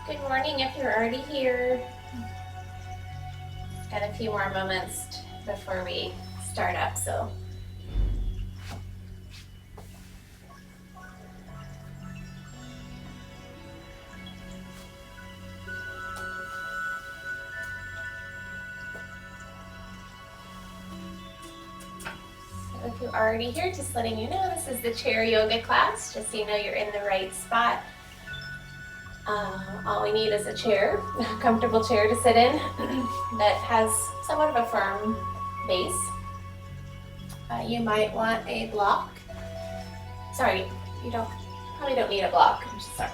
Good morning if you're already here. Got a few more moments before we start up, so. If you're already here, just letting you know this is the chair yoga class, just so you know you're in the right spot. All we need is a chair, a comfortable chair to sit in that has somewhat of a firm base. You might want a block. Sorry, you probably don't need a block. I'm just sorry.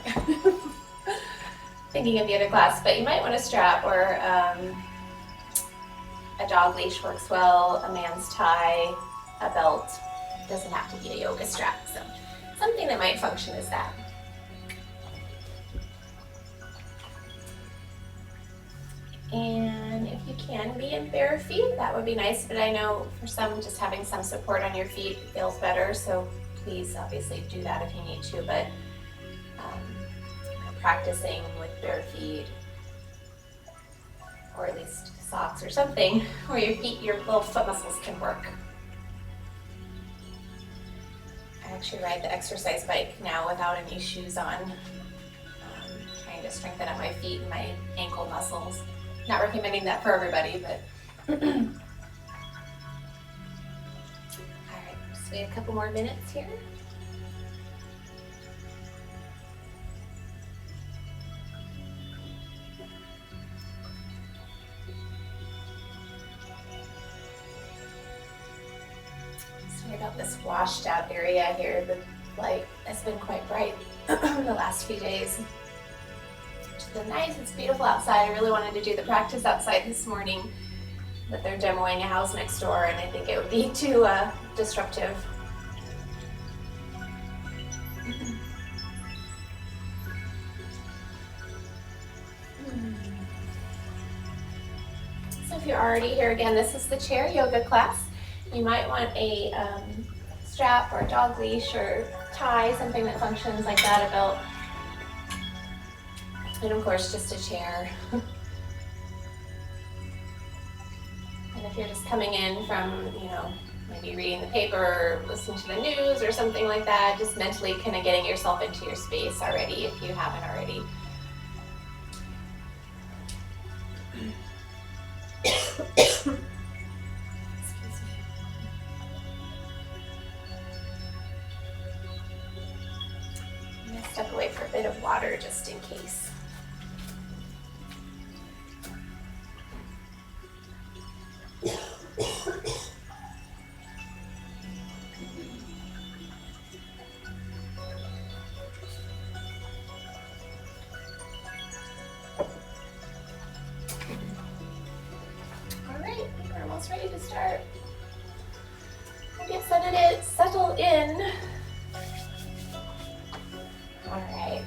Thinking of the other class, but you might want a strap or a dog leash works well, a man's tie, a belt. It doesn't have to be a yoga strap, so something that might function as that. And if you can be in bare feet, that would be nice, but I know for some, just having some support on your feet feels better, so please obviously do that if you need to, but practicing with bare feet, or at least socks or something, where your little foot muscles can work. I actually ride the exercise bike now without any shoes on, trying to strengthen up my feet and my ankle muscles. Not recommending that for everybody, but all right, just wait a couple more minutes here. Sorry about this washed out area here. The light has been quite bright the last few days. It's nice, it's beautiful outside. I really wanted to do the practice outside this morning, but they're demoing a house next door and I think it would be too disruptive. So if you're already here, again, this is the chair yoga class. You might want a strap or a dog leash or tie, something that functions like that, a belt. And of course, just a chair. And if you're just coming in from, maybe reading the paper or listening to the news or something like that, just mentally kind of getting yourself into your space already if you haven't already. Excuse me. I'm going to step away for a bit of water just in case. Ready to start. We'll get settled in. All right.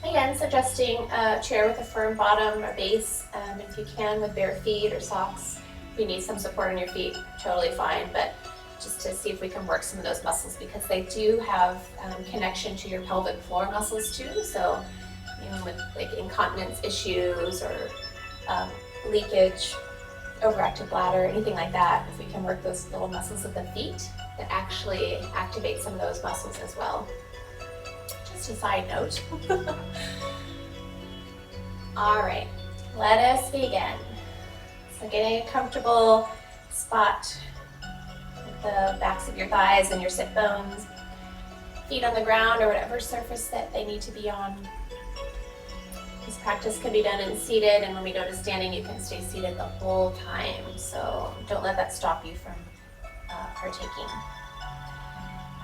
Again, suggesting a chair with a firm bottom or base, if you can, with bare feet or socks. If you need some support on your feet, totally fine, but just to see if we can work some of those muscles because they do have connection to your pelvic floor muscles too. So, with like incontinence issues or leakage, overactive bladder, anything like that, if we can work those little muscles of the feet, that actually activate some of those muscles as well. Just a side note. All right, let us begin. So getting a comfortable spot with the backs of your thighs and your sit bones, feet on the ground or whatever surface that they need to be on. This practice can be done in seated, and when we go to standing, you can stay seated the whole time. So don't let that stop you from partaking.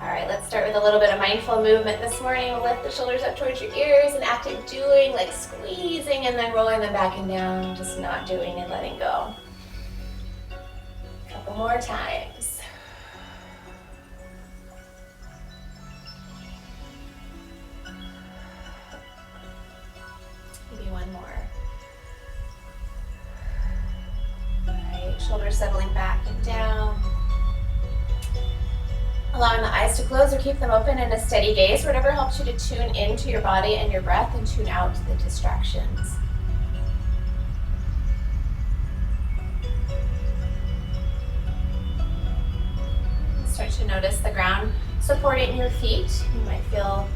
All right, let's start with a little bit of mindful movement this morning. We'll lift the shoulders up towards your ears, and active doing, like squeezing and then rolling them back and down, just not doing and letting go. A couple more times. One more. All right, shoulders settling back and down. Allowing the eyes to close or keep them open in a steady gaze, whatever helps you to tune into your body and your breath and tune out the distractions. Start to notice the ground supporting your feet. You might feel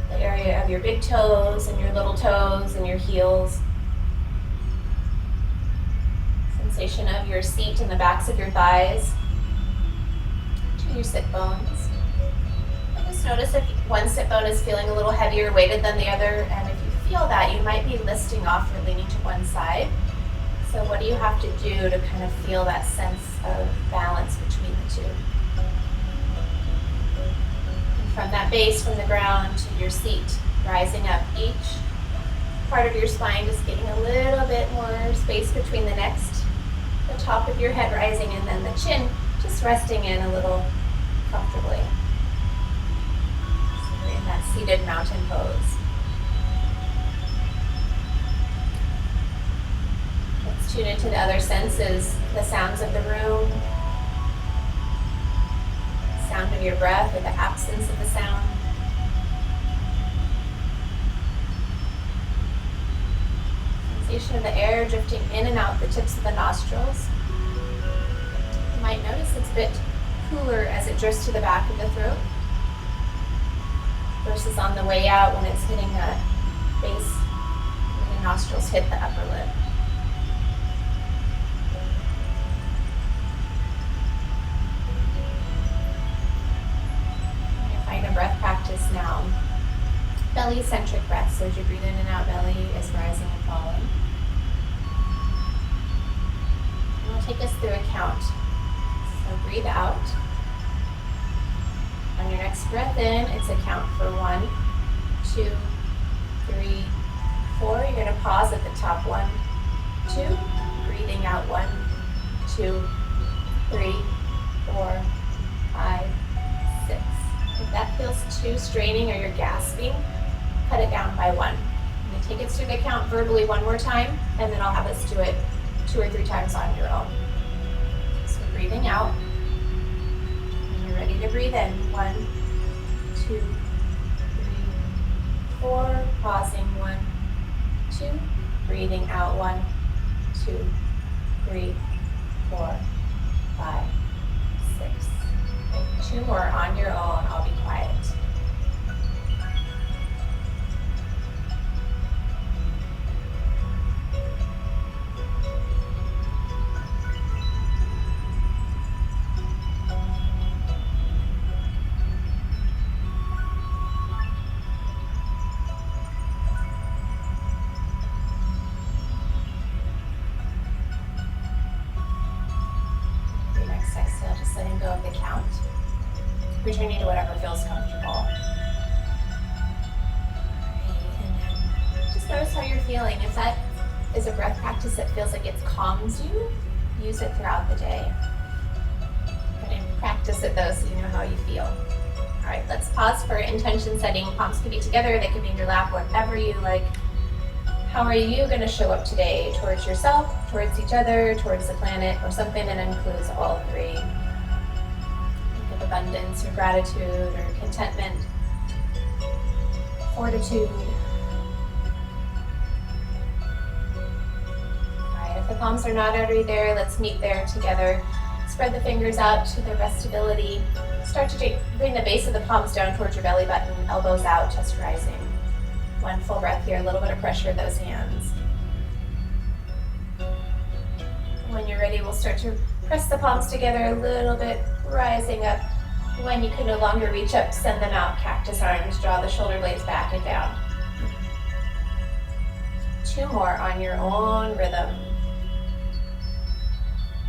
the area of your big toes and your little toes and your heels. Sensation of your seat and the backs of your thighs to your sit bones. And just notice if one sit bone is feeling a little heavier weighted than the other, and if you feel that, you might be listing off or leaning to one side. So what do you have to do to kind of feel that sense of balance between the two? And from that base, from the ground to your seat, rising up, each part of your spine just getting a little bit more space between the next, the top of your head rising, and then the chin just resting in a little comfortably. So we're in that seated mountain pose. Tune into the other senses, the sounds of the room, sound of your breath or the absence of the sound. Sensation of the air drifting in and out the tips of the nostrils. You might notice it's a bit cooler as it drifts to the back of the throat versus on the way out when it's hitting that base, when the nostrils hit the upper lip. Breath practice now. Belly-centric breath, so as you breathe in and out, belly is rising and falling. And we'll take us through a count. So breathe out. On your next breath in, it's a count for 1, 2, 3, 4. You're going to pause at the top. 1, 2. Breathing out. 1, 2, 3, 4, 5, 6. If that feels too straining or you're gasping, cut it down by 1. I'm going to take it through the count verbally one more time, and then I'll have us do it 2 or 3 times on your own. So breathing out, and you're ready to breathe in. 1, 2, 3, 4. Pausing. 1, 2. Breathing out. 1, 2, 3, 4, 5, 6. 2 more on your own. I'll be quiet. Your next exhale, just letting go of the count. Returning to whatever feels comfortable. And then just notice how you're feeling. If that is a breath practice that feels like it calms you, use it throughout the day. And practice it though so you know how you feel. All right, let's pause for intention setting. Palms can be together, they can be in your lap, whatever you like. How are you going to show up today towards yourself, towards each other, towards the planet, or something that includes all three? Abundance or gratitude or contentment, fortitude. Alright, if the palms are not already there, let's meet there together. Spread the fingers out to their best ability. Start to bring the base of the palms down towards your belly button, elbows out, chest rising. 1 full breath here, a little bit of pressure of those hands. When you're ready, we'll start to press the palms together a little bit, rising up. When you can no longer reach up, send them out. Cactus arms, draw the shoulder blades back and down. 2 more on your own rhythm.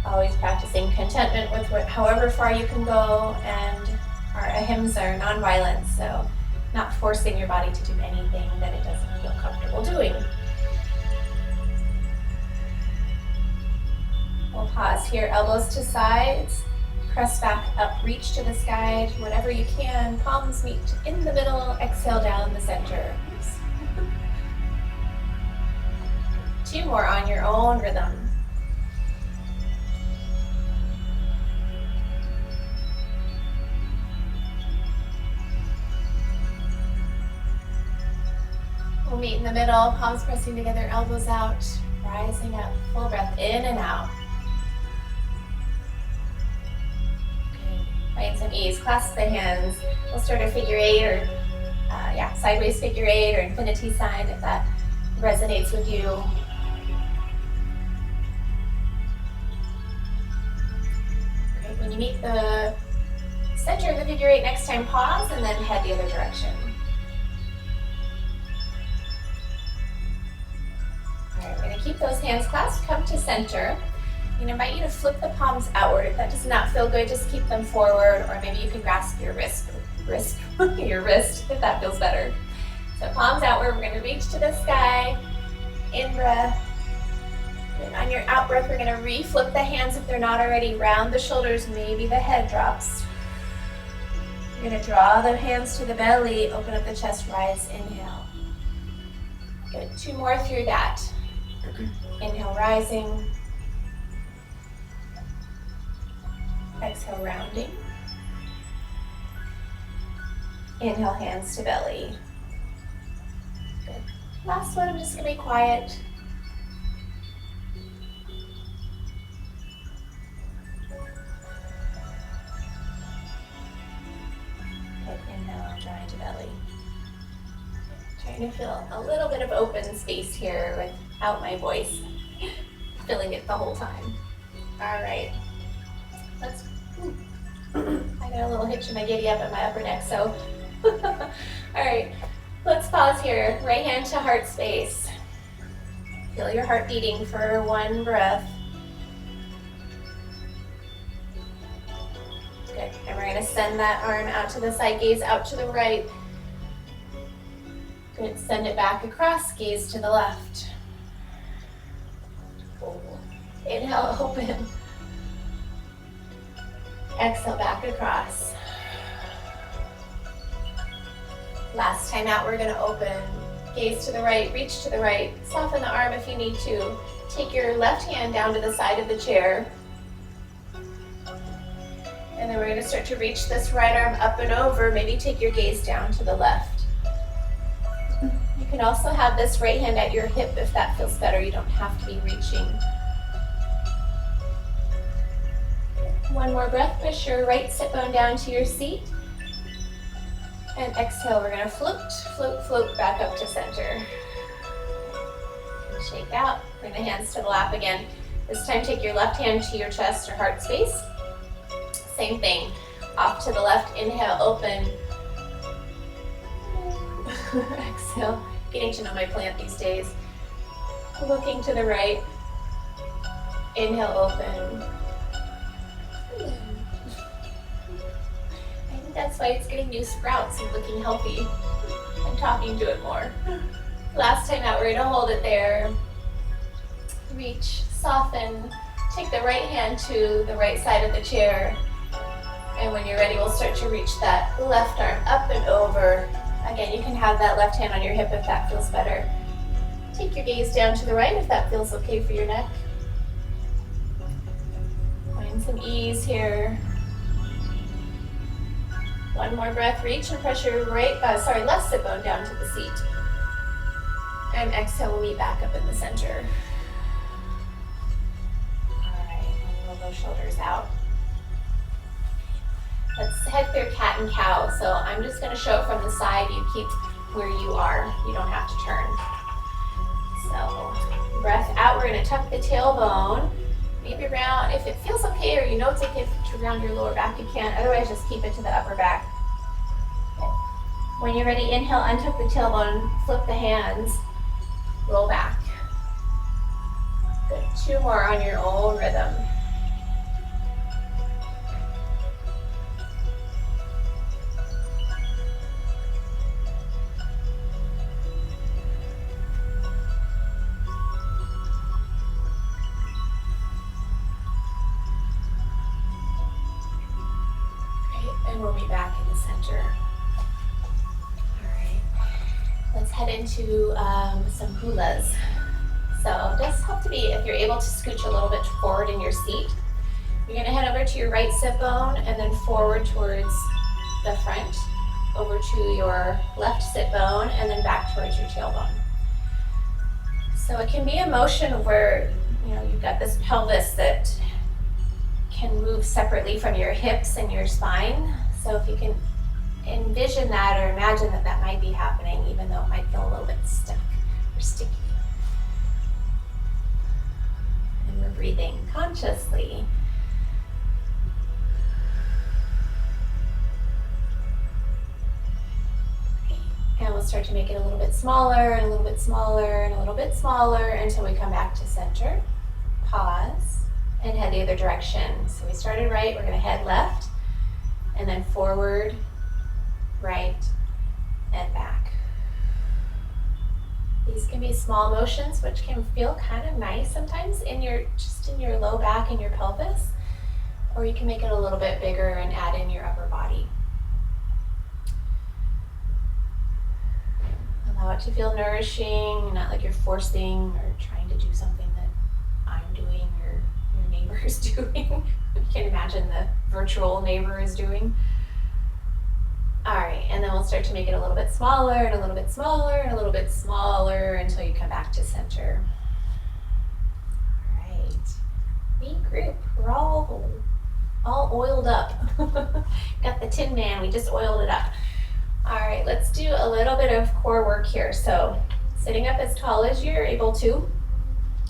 Always practicing contentment with however far you can go, and our ahimsa are non-violence, so not forcing your body to do anything that it doesn't feel comfortable doing. We'll pause here, elbows to sides. Press back up, reach to the sky, whatever you can. Palms meet in the middle, exhale down the center. Oops. 2 more on your own rhythm. meet in the middle, palms pressing together, elbows out, rising up, full breath in and out. Good. Find some ease, clasp the hands. We'll start a figure eight or sideways figure eight or infinity sign if that resonates with you. Great. When you meet the center of the figure eight next time, pause and then head the other direction. All right, we're going to keep those hands clasped, come to center. I'm going to invite you to flip the palms outward. If that does not feel good, just keep them forward, or maybe you can grasp your wrist if that feels better. So palms outward, we're going to reach to the sky, in breath. And on your out breath, we're going to re-flip the hands if they're not already, round the shoulders, maybe the head drops. You're going to draw the hands to the belly, open up the chest, rise, inhale. Good, 2 more through that. Inhale, rising. Exhale, rounding. Inhale, hands to belly. Good. Last one, I'm just going to be quiet. Good. Inhale, drawing to belly. Trying to feel a little bit of open space here without my voice. Feeling it the whole time. All right. Let's. I got a little hitch in my giddy up in my upper neck, so. All right. Let's pause here. Right hand to heart space. Feel your heart beating for 1 breath. Good. And we're going to send that arm out to the side, gaze out to the right. Good. Send it back across, gaze to the left. Inhale, open. Exhale, back across. Last time out, we're going to open. Gaze to the right, reach to the right. Soften the arm if you need to. Take your left hand down to the side of the chair. And then we're going to start to reach this right arm up and over. Maybe take your gaze down to the left. You can also have this right hand at your hip if that feels better. You don't have to be reaching. 1 more breath. Push your right sit bone down to your seat. And exhale, we're going to float, float, float back up to center. And shake out. Bring the hands to the lap again. This time, take your left hand to your chest or heart space. Same thing. Off to the left. Inhale, open. Exhale. Getting to know my plant these days. Looking to the right. Inhale, open. I think that's why it's getting new sprouts and looking healthy. I'm talking to it more. Last time out, we're going to hold it there. Reach, soften. Take the right hand to the right side of the chair. And when you're ready, we'll start to reach that left arm up and over. Again, you can have that left hand on your hip if that feels better. Take your gaze down to the right if that feels okay for your neck. Find some ease here. 1 more breath. Reach and press your left sit bone down to the seat. And exhale, we'll meet back up in the center. All right, roll those shoulders out. Let's head through cat and cow. So I'm just going to show it from the side. You keep where you are. You don't have to turn. So breath out. We're going to tuck the tailbone. Maybe round. If it feels okay or you know it's okay to round your lower back, you can. Otherwise, just keep it to the upper back. Okay. When you're ready, inhale, untuck the tailbone, flip the hands, roll back. Good. 2 more on your own rhythm. We'll be back in the center. All right, let's head into some hulas. So just help to be, if you're able to scooch a little bit forward in your seat. You're going to head over to your right sit bone and then forward towards the front, over to your left sit bone and then back towards your tailbone. So it can be a motion where, you've got this pelvis that can move separately from your hips and your spine. So if you can envision that or imagine that that might be happening, even though it might feel a little bit stuck or sticky. And we're breathing consciously. And we'll start to make it a little bit smaller and a little bit smaller and a little bit smaller until we come back to center. Pause and head the other direction. So we started right, we're going to head left and then forward, right, and back. These can be small motions which can feel kind of nice sometimes just in your low back and your pelvis, or you can make it a little bit bigger and add in your upper body. Allow it to feel nourishing, not like you're forcing or trying to do something that I'm doing or your neighbor is doing. You can imagine the virtual neighbor is doing. All right, and then we'll start to make it a little bit smaller and a little bit smaller and a little bit smaller until you come back to center. All right, regroup. We're all oiled up. Got the Tin Man, we just oiled it up. All right, let's do a little bit of core work here. So sitting up as tall as you're able to,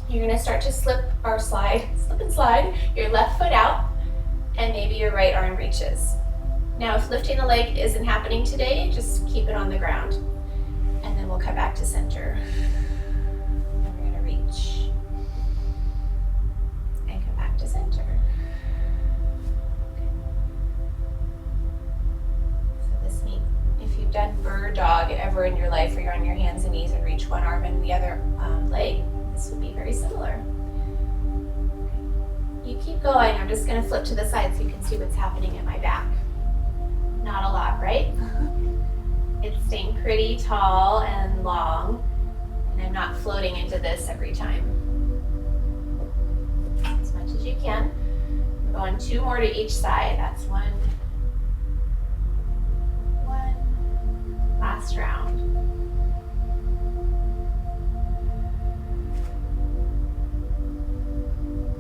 you're gonna start to slip and slide your left foot out, and maybe your right arm reaches. Now, if lifting the leg isn't happening today, just keep it on the ground. And then we'll come back to center. And we're gonna reach. And come back to center. If you've done bird dog ever in your life, where you're on your hands and knees and reach one arm and the other leg, this would be very similar. You keep going. I'm just going to flip to the side so you can see what's happening in my back. Not a lot, right? It's staying pretty tall and long, and I'm not floating into this every time. As much as you can. We're going 2 more to each side. That's 1. Last round.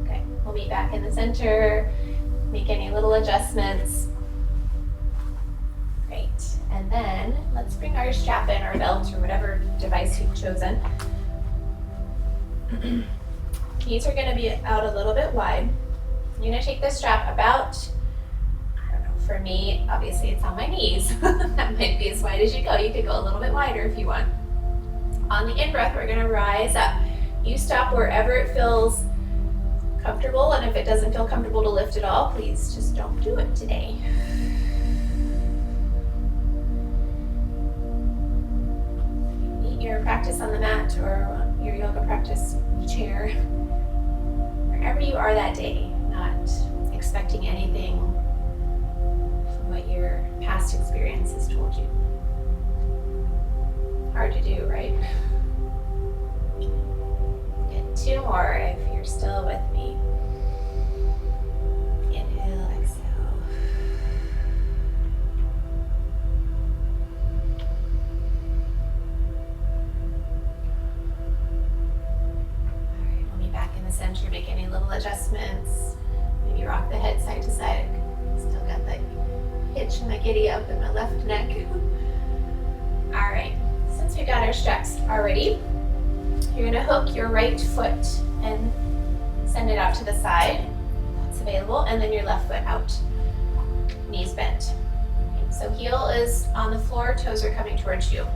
Okay, we'll meet back in the center, make any little adjustments. Great, and then let's bring our strap in, our belt, or whatever device you've chosen. Knees are gonna be out a little bit wide. You're gonna take the strap about, for me, obviously it's on my knees. That might be as wide as you go. You could go a little bit wider if you want. On the in-breath, we're gonna rise up. You stop wherever it feels comfortable, and if it doesn't feel comfortable to lift at all, please just don't do it today. Eat your practice on the mat or your yoga practice chair, wherever you are that day, not expecting anything what your past experience has told you. Hard to do, right? Get 2 more if you're still with me. Inhale, exhale. All right, we'll be back in the center. Make any little adjustments. Maybe rock the head side to side. Still got the hitch and my giddy up in my left neck. All right, since we got our straps already, you're gonna hook your right foot and send it out to the side. That's available, and then your left foot out. Knees bent. Okay, so heel is on the floor, toes are coming towards you.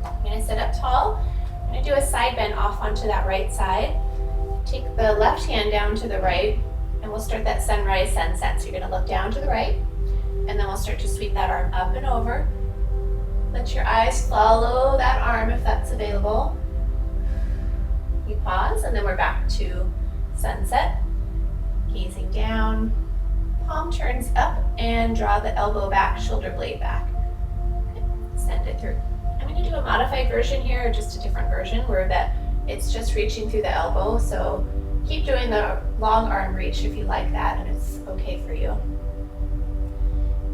I'm gonna sit up tall. I'm gonna do a side bend off onto that right side. Take the left hand down to the right, and we'll start that sunrise sunset. So you're gonna look down to the right, and then we'll start to sweep that arm up and over. Let your eyes follow that arm if that's available. You pause, and then we're back to sunset. Gazing down, palm turns up, and draw the elbow back, shoulder blade back. Okay. Send it through. I'm gonna do a modified version here, just a different version, where it's just reaching through the elbow. So keep doing the long arm reach if you like that, and it's okay for you.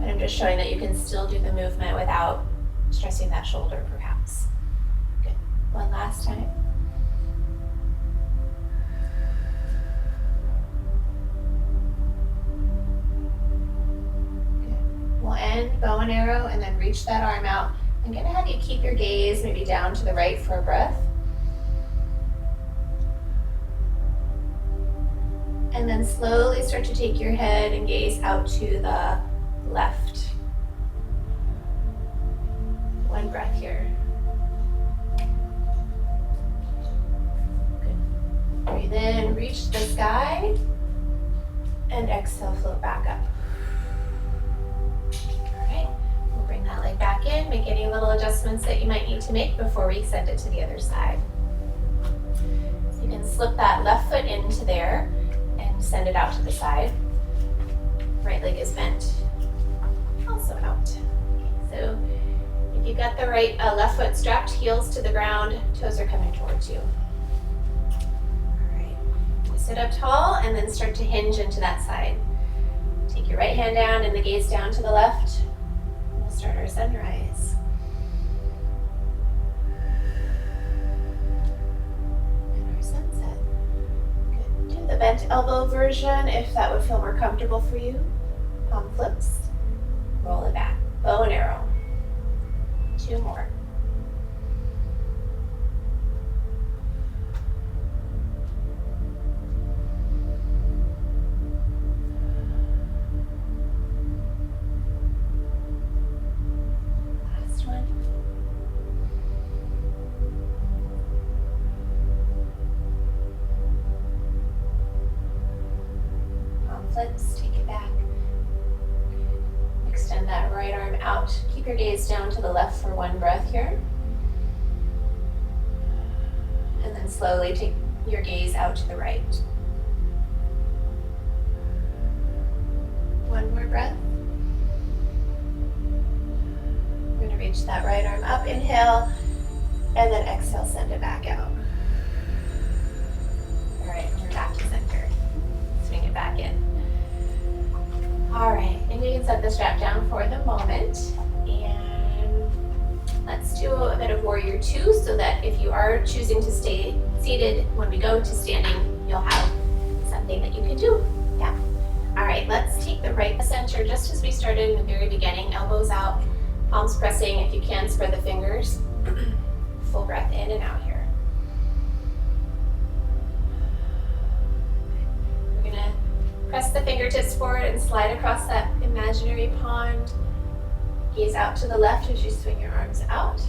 And I'm just showing that you can still do the movement without stressing that shoulder, perhaps. Good. One last time. in, bow and arrow, and then reach that arm out. I'm gonna have you keep your gaze maybe down to the right for a breath. And then slowly start to take your head and gaze out to the left. One breath here. Good. Breathe in, reach the sky, and exhale, float back up. All right, we'll bring that leg back in, make any little adjustments that you might need to make before we send it to the other side. So you can slip that left foot into there and send it out to the side. Right leg is bent, also out. So if you've got the right left foot strapped, heels to the ground, toes are coming towards you. All right, sit up tall and then start to hinge into that side. Take your right hand down and the gaze down to the left. We'll start our sunrise. And our sunset. Good. Do the bent elbow version if that would feel more comfortable for you. Palm flips. Roll it back. Bow and arrow. 2 more. Last one. Palm flips, take it back. Extend that right arm out. Keep your gaze down to the left for 1 breath here. And then slowly take your gaze out to the right. 1 more breath. We're going to reach that right arm up, inhale, and then exhale, send it back out. All right, we're back to center. Swing it back in. All right, and you can set the strap down for the moment. And let's do a bit of warrior 2 so that if you are choosing to stay seated, when we go to standing, you'll have something that you can do. Yeah. All right, let's take the right center just as we started in the very beginning. Elbows out, palms pressing. If you can, spread the fingers. Full breath in and out here. We're gonna press the fingertips forward and slide across that imaginary pond. Gaze out to the left as you swing your arms out.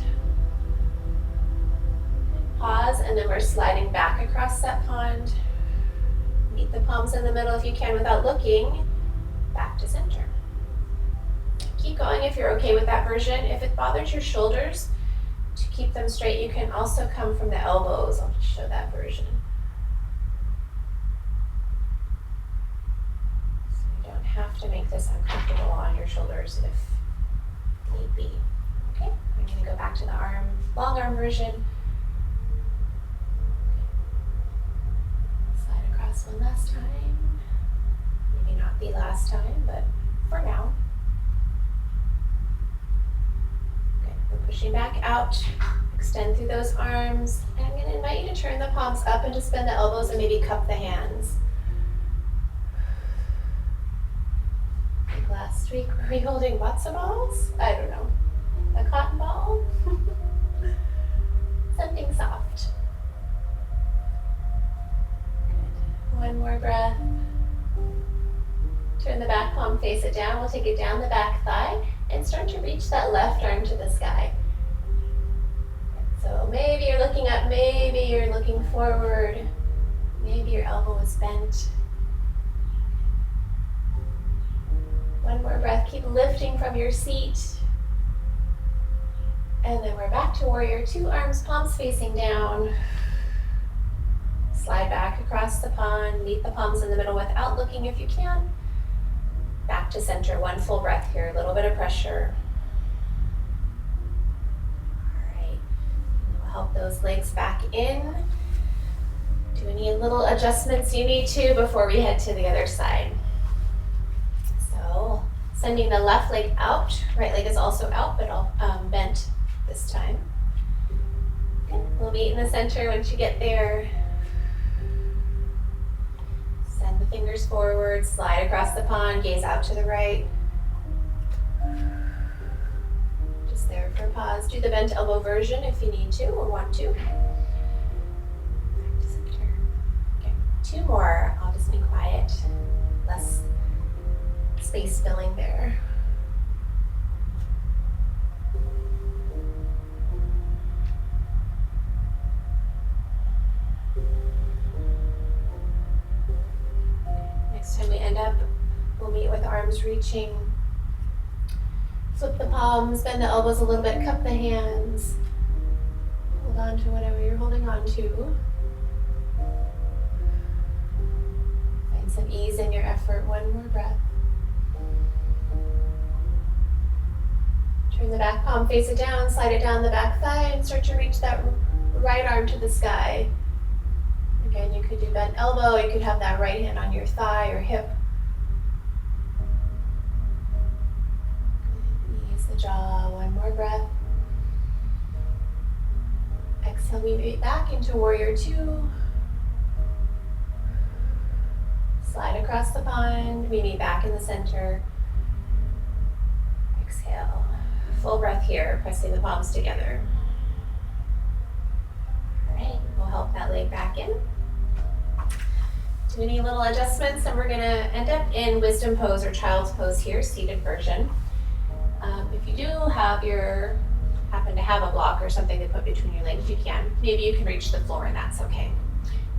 Pause, and then we're sliding back across that pond. Meet the palms in the middle if you can without looking. Back to center. Keep going if you're okay with that version. If it bothers your shoulders, to keep them straight, you can also come from the elbows. I'll just show that version. Have to make this uncomfortable on your shoulders if need be. Okay, I'm going to go back to the long arm version. Slide across one last time. Maybe not the last time, but for now. Okay, we're pushing back out. Extend through those arms. And I'm going to invite you to turn the palms up and just bend the elbows and maybe cup the hands. Last week, were we holding matzo balls? I don't know. A cotton ball? Something soft. Good. 1 more breath. Turn the back palm, face it down. We'll take it down the back thigh and start to reach that left arm to the sky. So maybe you're looking up, maybe you're looking forward, maybe your elbow is bent. 1 more breath, keep lifting from your seat. And then we're back to warrior 2, arms, palms facing down. Slide back across the pond, meet the palms in the middle without looking if you can. Back to center, 1 full breath here, a little bit of pressure. All right, we'll help those legs back in. Do any little adjustments you need to before we head to the other side. So sending the left leg out, right leg is also out, but bent this time. Okay. We'll meet in the center once you get there. Send the fingers forward, slide across the pond, gaze out to the right. do the bent elbow version if you need to or want to. Back to center. Okay, 2 more. I'll just be quiet. Less space filling there. Next time we end up, we'll meet with arms reaching. Flip the palms, bend the elbows a little bit, cup the hands. Hold on to whatever you're holding on to. Find some ease in your effort. One more breath. Turn the back palm, face it down, slide it down the back thigh, and start to reach that right arm to the sky. Again, you could do bent elbow, you could have that right hand on your thigh or hip. Ease the jaw, one more breath. Exhale, we meet back into warrior 2. Slide across the pond, we meet back in the center. Exhale, full breath here, pressing the palms together. All right, we'll help that leg back in. Do any little adjustments, and we're gonna end up in wisdom pose or child's pose here, seated version. If you do happen to have a block or something to put between your legs, you can. Maybe you can reach the floor and that's okay.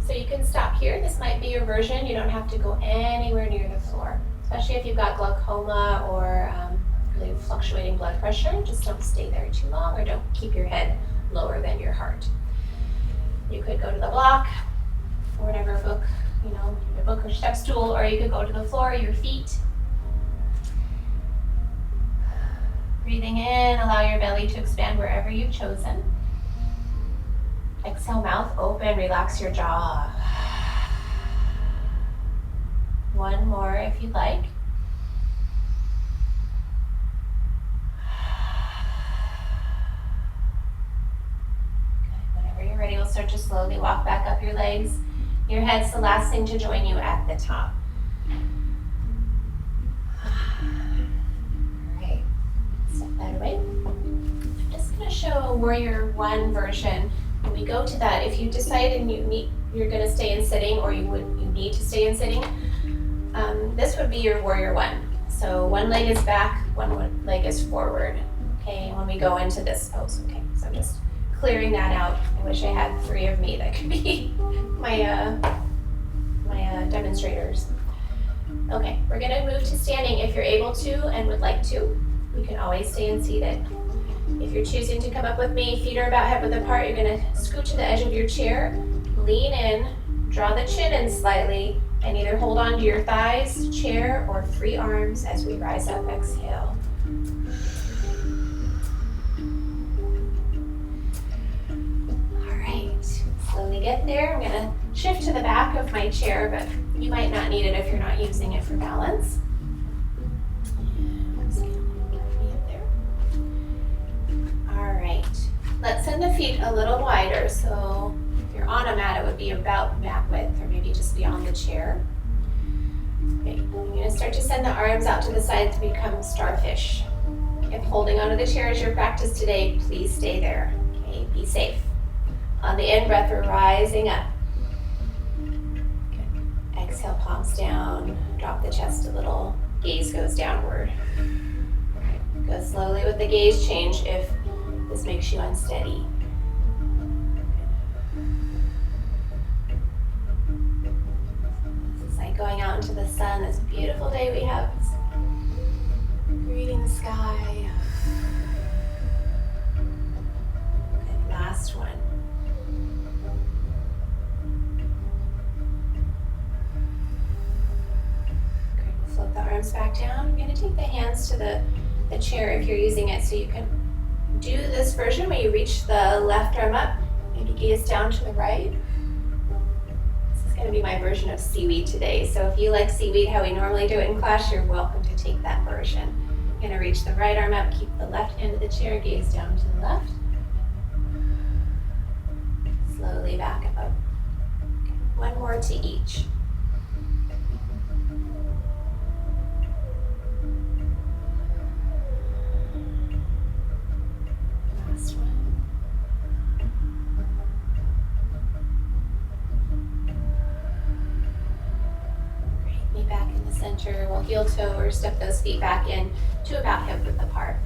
So you can stop here. This might be your version. You don't have to go anywhere near the floor, especially if you've got glaucoma or really fluctuating blood pressure. Just don't stay there too long, or don't keep your head lower than your heart. You could go to the block or whatever book, your book or step stool, or you could go to the floor, your feet. Breathing in, allow your belly to expand wherever you've chosen. Exhale, mouth open, relax your jaw. One more if you'd like. Good. Whenever you're ready, we'll start to slowly walk back up your legs. Your head's the last thing to join you at the top. Alright, step that away. I'm just going to show a warrior 1 version. When we go to that, if you decide and you're going to stay in sitting, or you need to stay in sitting, this would be your warrior 1. So one leg is back, one leg is forward. Okay, when we go into this pose. Okay, so I'm just clearing that out. I wish I had 3 of me that could be my demonstrators. Okay, we're gonna move to standing if you're able to and would like to. You can always stay in seated. If you're choosing to come up with me, feet are about hip width apart, you're gonna scoot to the edge of your chair, lean in, draw the chin in slightly, and either hold on to your thighs, chair, or free arms as we rise up. Exhale. Slowly get there. I'm gonna shift to the back of my chair, but you might not need it if you're not using it for balance. All right, let's send the feet a little wider. So if you're on a mat, it would be about mat width, or maybe just beyond the chair. Okay, I'm gonna start to send the arms out to the sides to become starfish. If holding onto the chair is your practice today, please stay there. Okay, be safe. On the in-breath, we're rising up. Good. Exhale, palms down. Drop the chest a little. Gaze goes downward. Right. Go slowly with the gaze change if this makes you unsteady. This is like going out into the sun. This beautiful day we have. Breathing the sky. Good. Last one. Flip the arms back down. I'm going to take the hands to the chair if you're using it, so you can do this version where you reach the left arm up, maybe gaze down to the right. This is going to be my version of seaweed today, so if you like seaweed how we normally do it in class, you're welcome to take that version. I'm going to reach the right arm up, keep the left end of the chair, gaze down to the left. Slowly back up. Okay. One more to each. Last heel toe or step those feet back in to about hip width apart.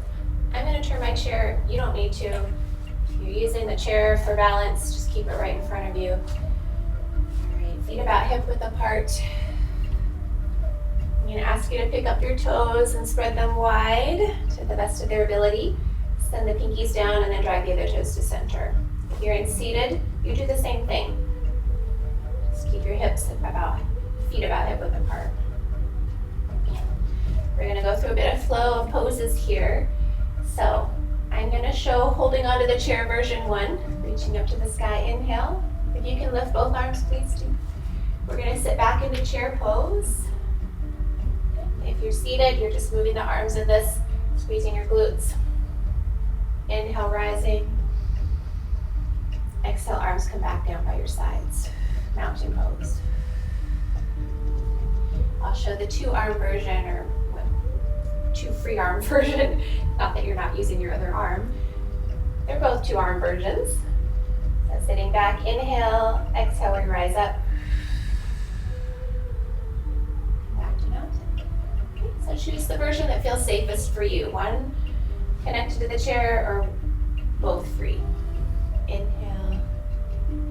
I'm going to turn my chair. You don't need to. If you're using the chair for balance, just keep it right in front of you. All right, feet about hip width apart. I'm going to ask you to pick up your toes and spread them wide to the best of their ability. Send the pinkies down and then drag the other toes to center. If you're in seated, you do the same thing. Just keep your hips about, feet about hip width apart. We're going to go through a bit of flow of poses here. So I'm going to show holding onto the chair version 1, reaching up to the sky, inhale. If you can lift both arms, please do. We're going to sit back into chair pose. If you're seated, you're just moving the arms in this, squeezing your glutes. Inhale, rising. Exhale, arms come back down by your sides. Mountain pose. I'll show the 2-arm version, or 2 free arm version. Not that you're not using your other arm. They're both 2-arm versions. So sitting back, inhale, exhale, we rise up. Back to mountain. Okay, so choose the version that feels safest for you. One connected to the chair or both free. Inhale,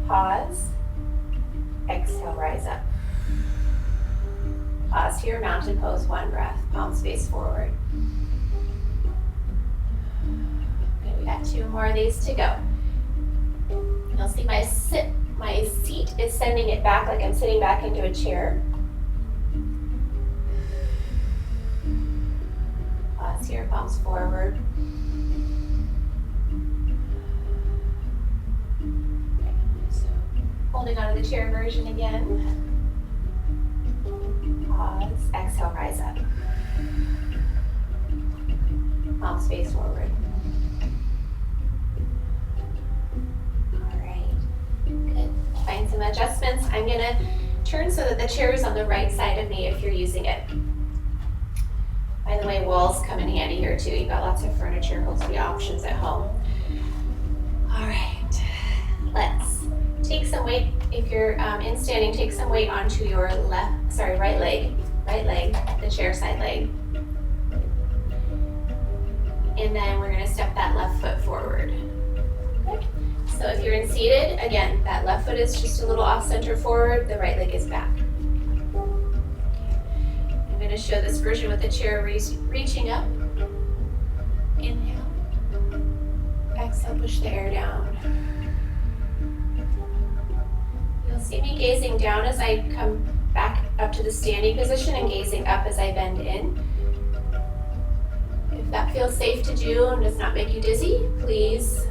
pause, exhale, rise up. Pause here, mountain pose, 1 breath, palms face forward. Okay, we got 2 more of these to go. You'll see my seat is sending it back like I'm sitting back into a chair. Pause here, palms forward. Okay, so holding onto the chair version again. Pause, exhale, rise up. Palms face forward. All right, good. Find some adjustments. I'm gonna turn so that the chair is on the right side of me if you're using it. By the way, walls come in handy here too. You've got lots of furniture, hopefully options at home. All right, let's take some weight. If you're in standing, take some weight onto your right leg, the chair side leg. And then we're gonna step that left foot forward. Okay. So if you're in seated, again, that left foot is just a little off center forward, the right leg is back. I'm gonna show this version with the chair reaching up. Inhale. Exhale, push the air down. You'll see me gazing down as I come back up to the standing position and gazing up as I bend in. If that feels safe to do and does not make you dizzy, please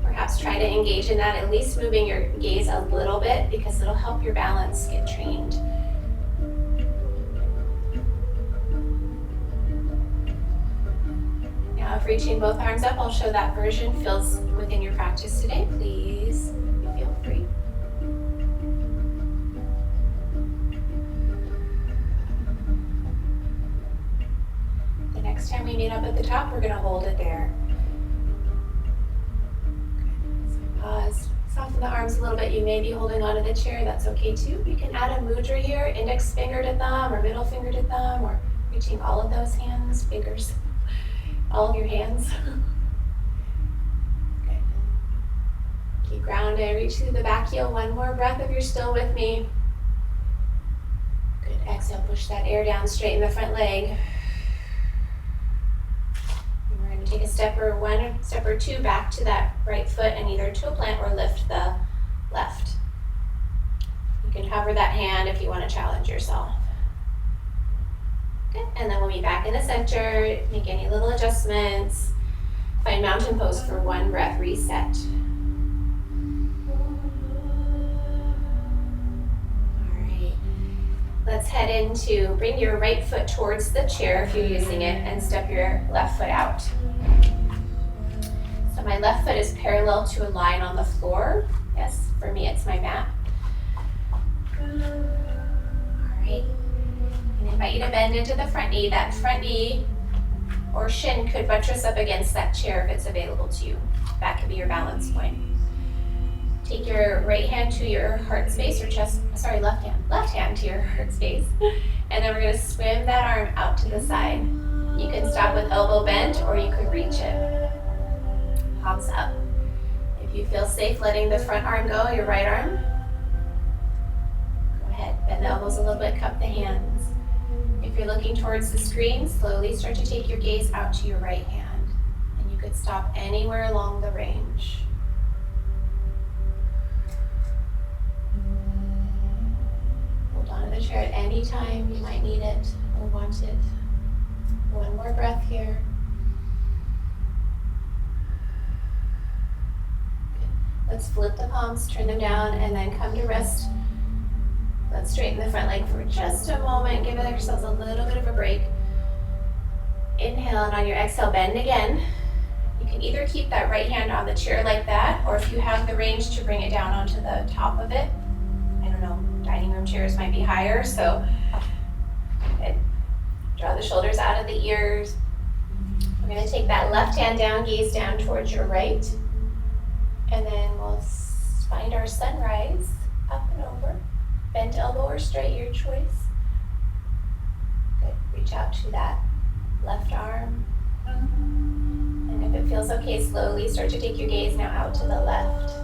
perhaps try to engage in that, at least moving your gaze a little bit, because it'll help your balance get trained. Now, if reaching both arms up, I'll show that version feels within your practice today. Please feel free. The next time we meet up at the top, we're going to hold it there. So pause. Soften the arms a little bit. You may be holding onto the chair. That's okay too. You can add a mudra here, index finger to thumb or middle finger to thumb, or reaching all of those hands, fingers, all of your hands. Okay. Keep grounded. Reach through the back heel. One more breath if you're still with me. Good. Exhale. Push that air down. Straighten the front leg. Take a step or two back to that right foot and either toe plant or lift the left. You can hover that hand if you want to challenge yourself. Good. And then we'll be back in the center. Make any little adjustments. Find mountain pose for 1 breath. Reset. Let's head into, bring your right foot towards the chair if you're using it, and step your left foot out. So my left foot is parallel to a line on the floor. Yes, for me it's my mat. All right. And invite you to bend into the front knee. That front knee or shin could buttress up against that chair if it's available to you. That could be your balance point. Take your right hand to your heart space or chest, sorry, left hand to your heart space. And then we're gonna swim that arm out to the side. You can stop with elbow bent or you could reach it. Palms up. If you feel safe letting the front arm go, your right arm, go ahead. Bend the elbows a little bit, cup the hands. If you're looking towards the screen, slowly start to take your gaze out to your right hand. And you could stop anywhere along the range. Hold on to the chair at any time you might need it or want it. One more breath here. Good. Let's flip the palms, turn them down, and then come to rest. Let's straighten the front leg for just a moment. Give yourselves a little bit of a break. Inhale, and on your exhale, bend again. You can either keep that right hand on the chair like that, or if you have the range to bring it down onto the top of it. I don't know, dining room chairs might be higher, so good. Draw the shoulders out of the ears. We're going to take that left hand down, gaze down towards your right. And then we'll find our sunrise, up and over. Bent elbow or straight, your choice. Good. Reach out to that left arm. And if it feels okay, slowly start to take your gaze now out to the left.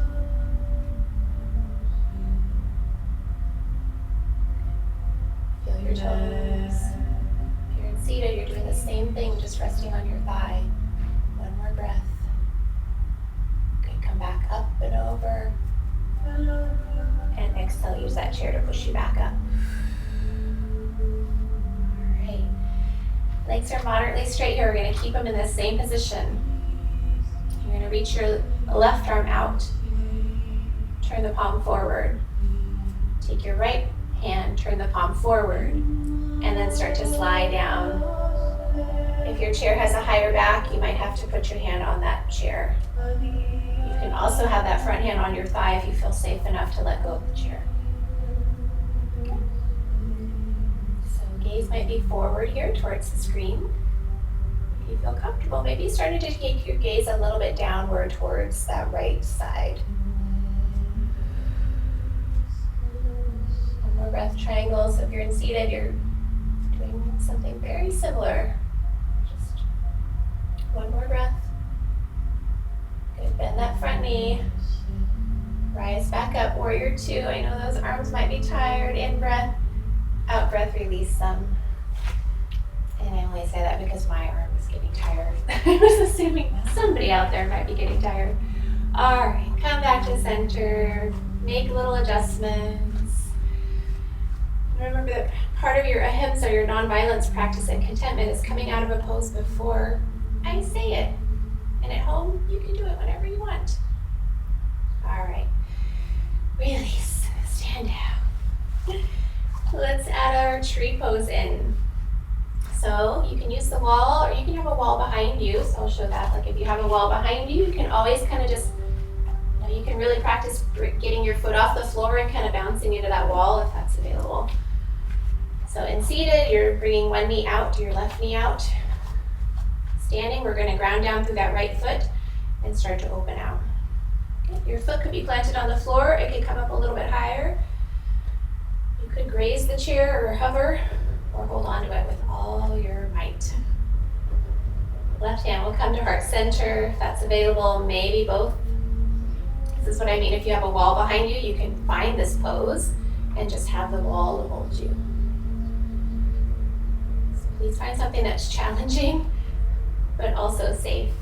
Feel your toes. If you're seated, you're doing the same thing, just resting on your thigh. One more breath. Good. Come back up and over. And exhale, use that chair to push you back up. All right. Legs are moderately straight here. We're going to keep them in the same position. You're going to reach your left arm out. Turn the palm forward. Take your right hand, turn the palm forward, and then start to slide down. If your chair has a higher back, you might have to put your hand on that chair. You can also have that front hand on your thigh if you feel safe enough to let go of the chair. Okay. So gaze might be forward here towards the screen. If you feel comfortable, maybe starting to take your gaze a little bit downward towards that right side. One more breath, triangles. So if you're seated, you're doing something very similar. Just one more breath. Good, bend that front knee. Rise back up, warrior two. I know those arms might be tired. In breath, out breath, release them. And I only say that because my arm is getting tired. I was assuming somebody out there might be getting tired. All right, come back to center. Make little adjustments. Remember that part of your ahimsa, your nonviolence practice and contentment, is coming out of a pose before I say it. And at home, you can do it whenever you want. All right. Release. Stand down. Let's add our tree pose in. So you can use the wall, or you can have a wall behind you. So I'll show that. Like if you have a wall behind you, you can always kind of just, you can really practice getting your foot off the floor and kind of bouncing into that wall if that's available. So in seated, you're bringing one knee out, your left knee out. Standing, we're going to ground down through that right foot and start to open out. Okay. Your foot could be planted on the floor. It could come up a little bit higher. You could graze the chair or hover or hold on to it with all your might. Left hand will come to heart center if that's available, maybe both. This is what I mean. If you have a wall behind you, you can find this pose and just have the wall to hold you. So please find something that's challenging, but also safe.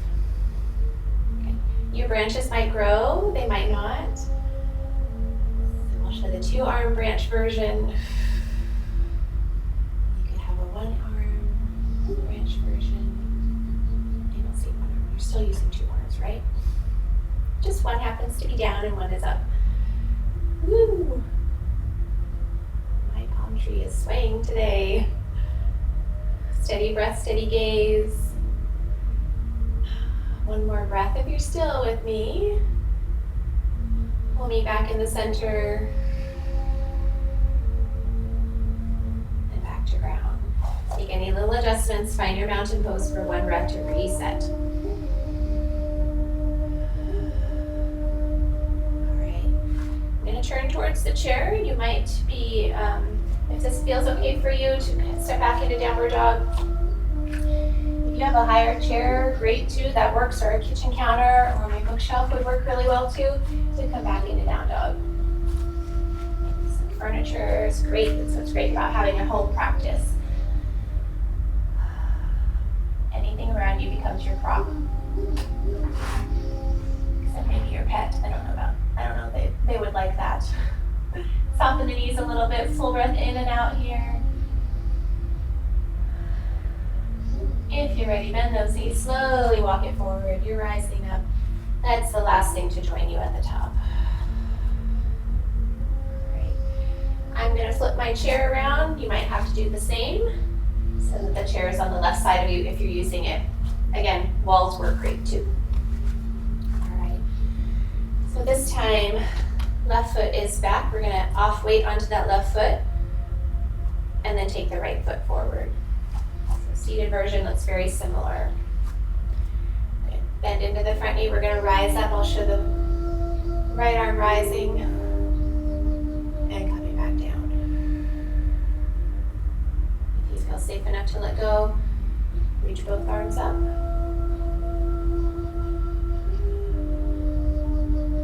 Okay. Your branches might grow, they might not. So I'll show the 2-arm branch version. You could have a 1-arm branch version. You don't see 1 arm, you're still using 2 arms, right? Just one happens to be down and one is up. Woo! My palm tree is swaying today. Steady breath, steady gaze. One more breath if you're still with me. Pull me back in the center. And back to ground. Make any little adjustments. Find your mountain pose for 1 breath to reset. All right. towards the chair. You might be, if this feels okay for you, to step back into downward dog. If you have a higher chair, great too, that works, or a kitchen counter or my bookshelf would work really well too, to come back into down dog. So furniture is great, that's what's great about having a home practice. Anything around you becomes your prop. Except maybe your pet, I don't know if they would like that. Soften the knees a little bit, full breath in and out here. If you're ready, bend those knees, slowly walk it forward. You're rising up. That's the last thing to join you at the top. Great. I'm gonna flip my chair around. You might have to do the same so that the chair is on the left side of you if you're using it. Again, walls work great too. All right. So this time, left foot is back. We're gonna off weight onto that left foot and then take the right foot forward. Seated version looks very similar. Okay. Bend into the front knee. We're going to rise up. I'll show the right arm rising and coming back down. If you feel safe enough to let go, reach both arms up.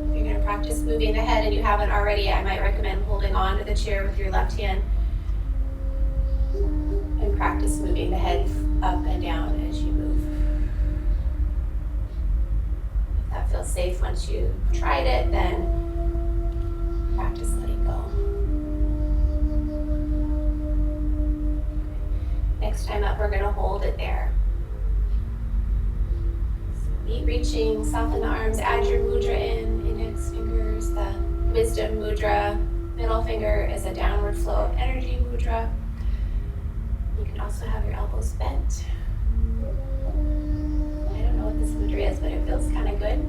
If you're going to practice moving the head and you haven't already, I might recommend holding on to the chair with your left hand. Practice moving the head up and down as you move. If that feels safe once you've tried it, then practice letting go. Next time up, we're going to hold it there. So meet reaching, soften the arms, add your mudra in, index fingers, the wisdom mudra. Middle finger is a downward flow of energy mudra. You can also have your elbows bent. I don't know what this mudra is, but it feels kind of good.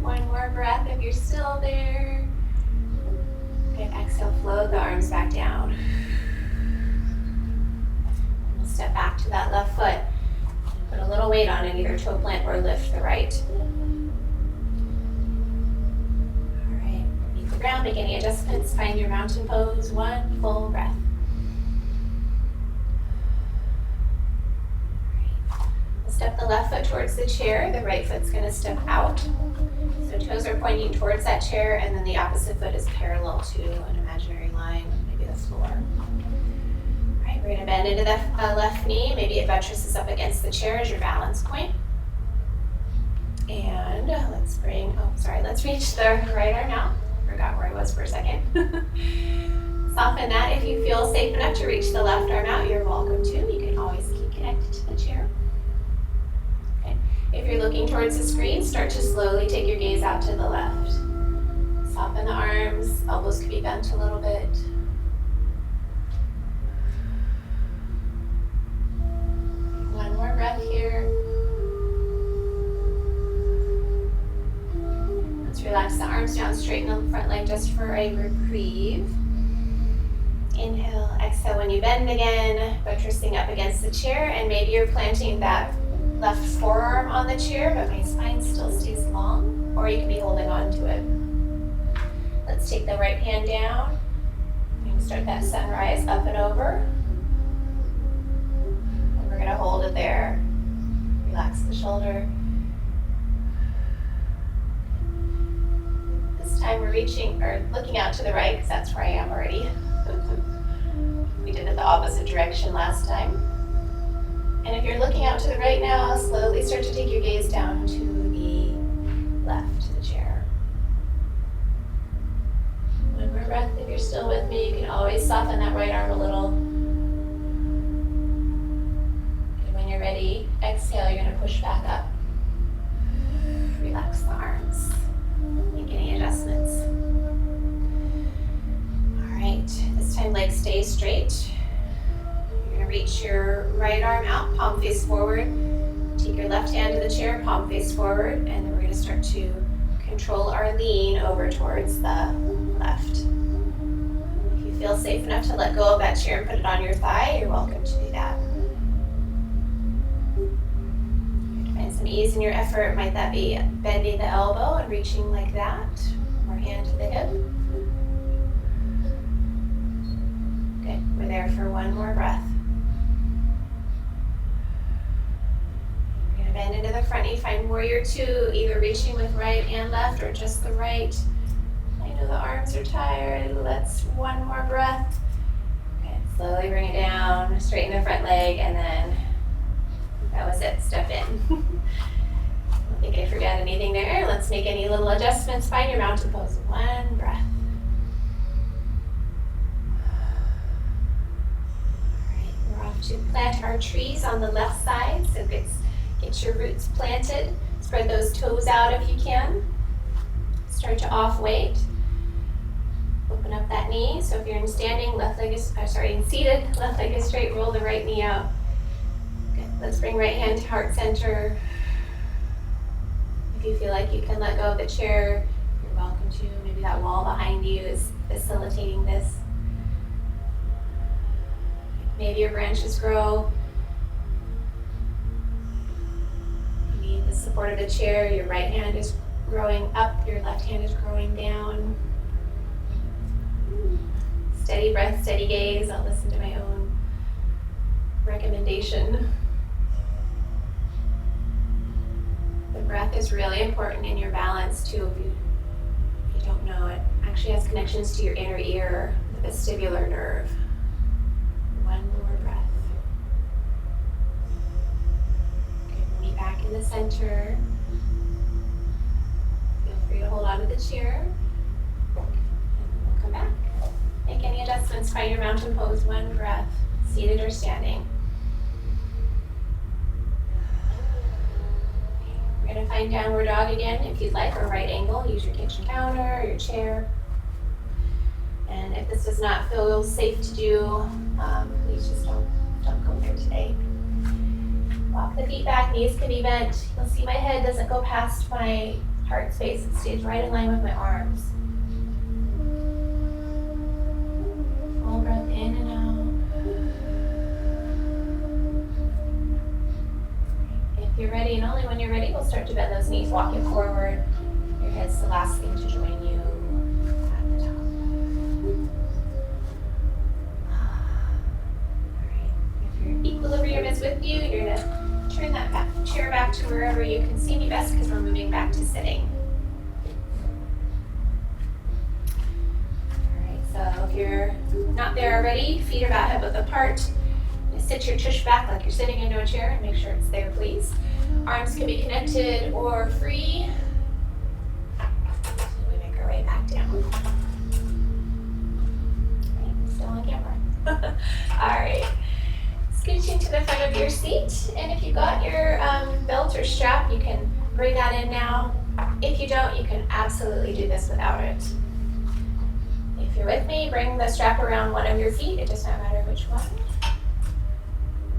One more breath if you're still there. Okay, exhale, flow the arms back down. And we'll step back to that left foot. Put a little weight on it, either toe plant or lift the right. Ground, make any adjustments, find your mountain pose, one full breath. We'll step the left foot towards the chair, the right foot's going to step out. So toes are pointing towards that chair, and then the opposite foot is parallel to an imaginary line, maybe the floor. All right, we're going to bend into the left knee, maybe it buttresses up against the chair as your balance point. And let's reach the right arm out. Forgot where I was for a second. Soften that. If you feel safe enough to reach the left arm out, you're welcome to. You can always keep connected to the chair. Okay. If you're looking towards the screen, start to slowly take your gaze out to the left. Soften the arms. Elbows could be bent a little bit. One more breath here. Relax the arms down, straighten the front leg just for a reprieve. Inhale, exhale when you bend again, buttressing up against the chair, and maybe you're planting that left forearm on the chair, but my spine still stays long, or you can be holding on to it. Let's take the right hand down. We're going to start that sunrise up and over. And we're going to hold it there. Relax the shoulder. This time we're reaching or looking out to the right because that's where I am already. We did it the opposite direction last time. And if you're looking out to the right now, slowly start to take your gaze down to the left, to the chair. One more breath. If you're still with me, you can always soften that right arm a little. And when you're ready, exhale, you're going to push back up. Relax the arms. Make any adjustments. All right, this time legs stay straight. You're going to reach your right arm out, palm face forward. Take your left hand to the chair, palm face forward, and then we're going to start to control our lean over towards the left. If you feel safe enough to let go of that chair and put it on your thigh, you're welcome to do that. Find some ease in your effort. Might that be bending the elbow and reaching like that? Or more hand to the hip. Good. We're there for one more breath. We're going to bend into the front. You find warrior two, either reaching with right and left or just the right. I know the arms are tired. Let's one more breath. Okay, slowly bring it down, straighten the front leg, and then that was it, step in. I don't think I forgot anything there. Let's make any little adjustments. Find your mountain pose. One breath. All right, we're off to plant our trees on the left side. So get your roots planted. Spread those toes out if you can. Start to off weight. Open up that knee. So if you're in standing, in seated, left leg is straight, roll the right knee out. Good. Let's bring right hand to heart center. If you feel like you can let go of the chair, you're welcome to. Maybe that wall behind you is facilitating this. Maybe your branches grow. You need the support of the chair. Your right hand is growing up, your left hand is growing down. Steady breath, steady gaze. I'll listen to my own recommendation. The breath is really important in your balance too. If you don't know, it actually has connections to your inner ear, the vestibular nerve. One more breath. Okay, knee back in the center. Feel free to hold on to the chair. And we'll come back. Make any adjustments. Find your mountain pose. One breath, seated or standing. We're going to find downward dog again if you'd like, or right angle. Use your kitchen counter or your chair. And if this does not feel safe to do, please just don't go there today. Walk the feet back, knees can be bent. You'll see my head doesn't go past my heart space. It stays right in line with my arms. Full breath in and out. If you're ready, and only when you're ready, we'll start to bend those knees, walking forward. Your head's the last thing to join you at the top. All right. If your equilibrium is with you, you're going to turn that chair back to wherever you can see me best, because we're moving back to sitting. So if you're not there already, feet are about hip width apart. You sit your tush back like you're sitting into a chair, and make sure it's there, please. Arms can be connected or free. So we make our way back down. Okay, still on camera. All right. Scooching to the front of your seat, and if you've got your belt or strap, you can bring that in now. If you don't, you can absolutely do this without it. If you're with me, bring the strap around one of your feet. It does not matter which one.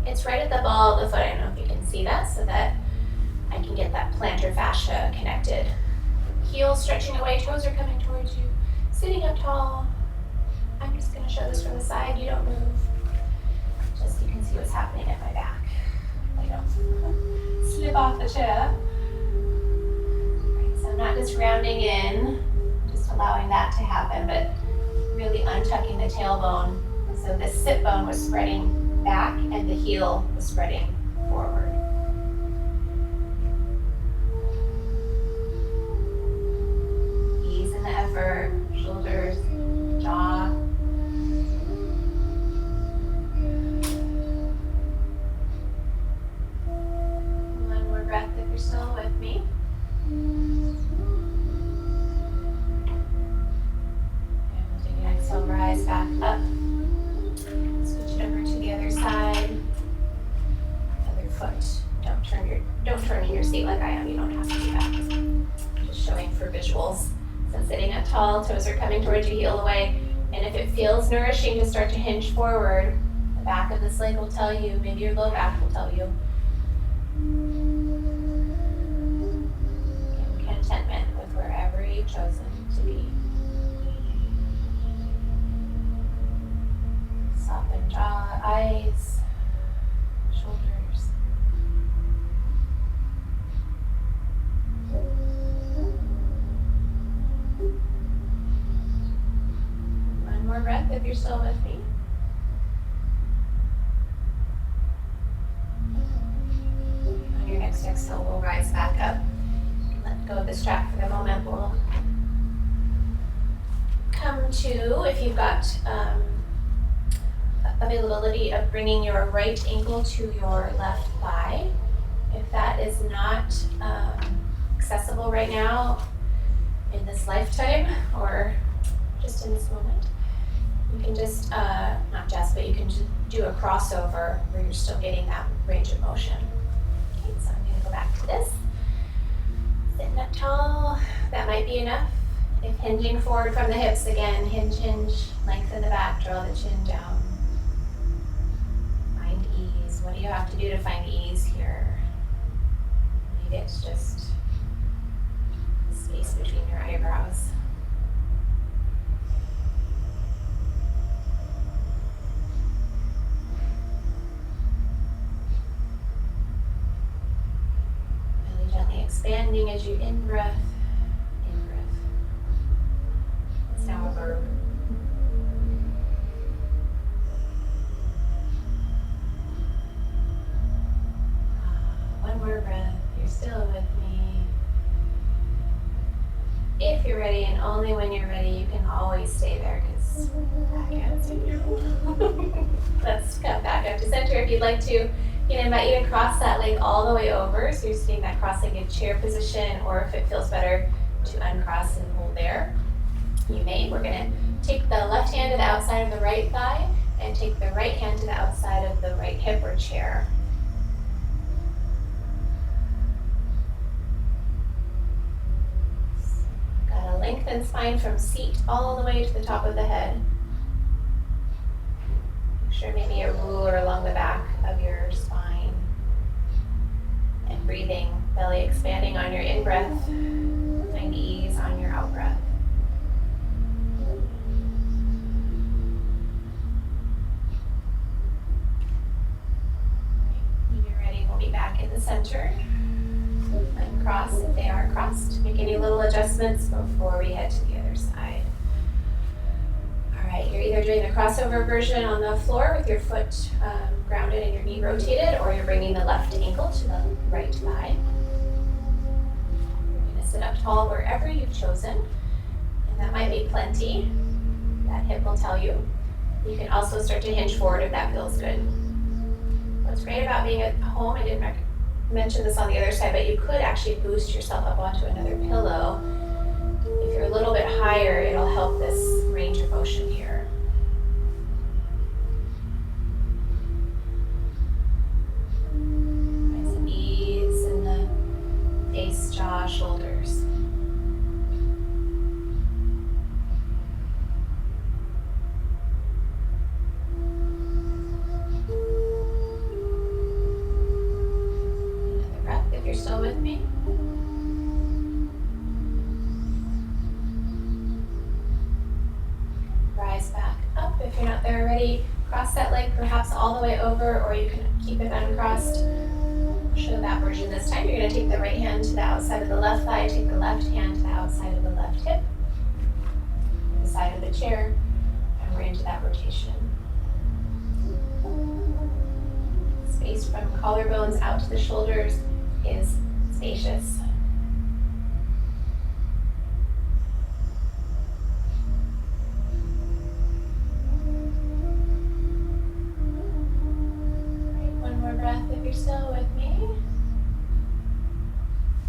It's right at the ball of the foot. I don't know if you can see that, so that I can get that plantar fascia connected. Heels stretching away, toes are coming towards you. Sitting up tall. I'm just going to show this from the side. You don't move. Just so you can see what's happening at my back. I don't slip off the chair. Right, so I'm not just rounding in, just allowing that to happen, but really untucking the tailbone. So the sit bone was spreading back and the heel was spreading forward. Ease in the effort, shoulders, jaw. One more breath if you're still with me. So rise back up, switch it over to the other side, other foot. Don't turn in your seat like I am. You don't have to do that. Just showing for visuals. So sitting up tall, toes are coming towards you, heel away. And if it feels nourishing to start to hinge forward, the back of this leg will tell you, maybe your low back will tell you. Contentment with wherever you've chosen to be. Soften jaw, eyes, shoulders. still with me. On your next exhale, we'll rise back up. Let go of the strap for the moment. We'll come to, if you've got availability of bringing your right ankle to your left thigh. If that is not accessible right now in this lifetime or just in this moment, you can just, not just, but you can just do a crossover where you're still getting that range of motion. Okay, so I'm gonna go back to this. Sitting up tall, that might be enough. If hinging forward from the hips, again, hinge, lengthen the back, draw the chin down. Find ease. What do you have to do to find ease here? Maybe it's just the space between your eyebrows. Really gently expanding as you in-breath. It's now a verb. One more breath. You're still with me. If you're ready, and only when you're ready, you can always stay there because I can't see you. Let's come back up to center if you'd like to. You can invite you to cross that leg all the way over, so you're sitting in that cross-legged chair position, or if it feels better to uncross and hold there, you may. We're going to take the left hand to the outside of the right thigh and take the right hand to the outside of the right hip or chair. Got a lengthened spine from seat all the way to the top of the head. Picture maybe a ruler along the back of your spine. And breathing, belly expanding on your in-breath. Find ease on your out-breath. When you're ready, we'll be back in the center. Uncross if they are crossed. Make any little adjustments before we head to the other side. All right, you're either doing the crossover version on the floor with your foot grounded and your knee rotated, or you're bringing the left ankle to the right thigh. You're going to sit up tall wherever you've chosen, and that might be plenty. That hip will tell you. You can also start to hinge forward if that feels good. What's great about being at home, I didn't mention this on the other side, but you could actually boost yourself up onto another pillow. If you're a little bit higher, it'll help this range of motion here. Find some ease in the face, jaw, shoulders. Another breath if you're still with me. Rise back up. If you're not there already, cross that leg perhaps all the way over, or you can keep it uncrossed. I'll show that version this time. You're going to take the right hand to the outside of the left thigh, take the left hand to the outside of the left hip, the side of the chair, and we're into that rotation. Space from collarbones out to the shoulders is spacious. If you're still with me.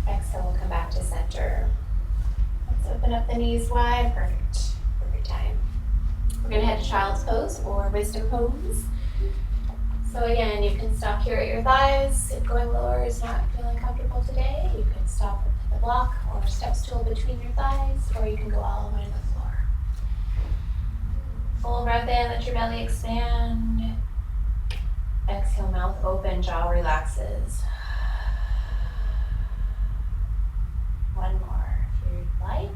Exhale, we'll come back to center. Let's open up the knees wide. Perfect. Perfect time. We're going to head to child's pose or wisdom pose. So again, you can stop here at your thighs. If going lower is not feeling comfortable today, you can stop at the block or step stool between your thighs, or you can go all the way to the floor. Full breath in, let your belly expand. Exhale, mouth open, jaw relaxes. One more if you'd like.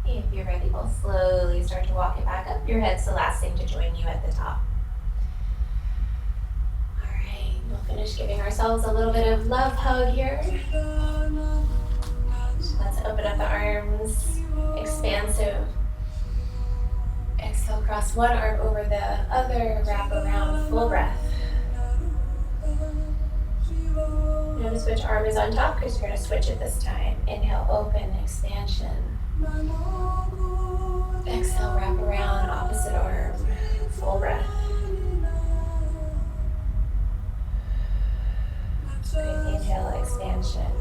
If you're ready, we'll slowly start to walk it back up. Your head's the last thing to join you at the top. All right. We'll finish giving ourselves a little bit of love hug here. Let's open up the arms, expansive. Exhale, cross one arm over the other, wrap around, full breath. Notice which arm is on top because you're going to switch it this time. Inhale, open, expansion. Exhale, wrap around, opposite arm, full breath. Great, inhale, expansion.